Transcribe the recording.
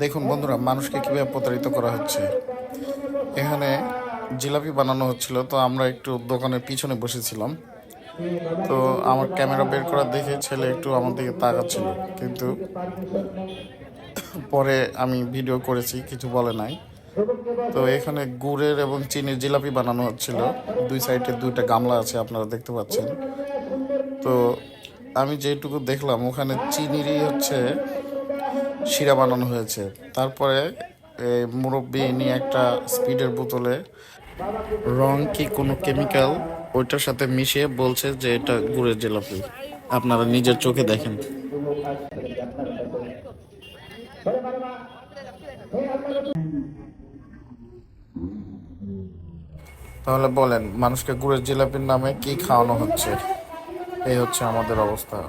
দেখুন বন্ধুরা, মানুষকে কিভাবে প্রতারিত করা হচ্ছে। এখানে জিলাপি বানানো হচ্ছিল, তো আমরা একটু দোকানের পিছনে বসেছিলাম। তো আমার ক্যামেরা বের করা দেখে ছেলে একটু আমার দিকে তাকাচ্ছিল, কিন্তু পরে আমি ভিডিও করেছি, কিছু বলে নাই। তো এখানে গুড়ের এবং চিনির জিলাপি বানানো হচ্ছিল। দুই সাইডে দুইটা গামলা আছে, আপনারা দেখতে পাচ্ছেন। তো আমি যেটুকু দেখলাম, ওখানে চিনিরই শিরা বানানো হয়েছে। তারপরে মুরব্বি নিয়ে একটা স্পিডের বোতলে রং কি কোনো কেমিক্যাল ওইটার সাথে মিশিয়ে বলছে যে এটা গুড়ের জিলাপি। আপনারা নিজের চোখে দেখেন। তাহলে বলেন, মানুষকে গুড়ের জিলাপির নামে কি খাওয়ানো হচ্ছে? এই হচ্ছে আমাদের অবস্থা।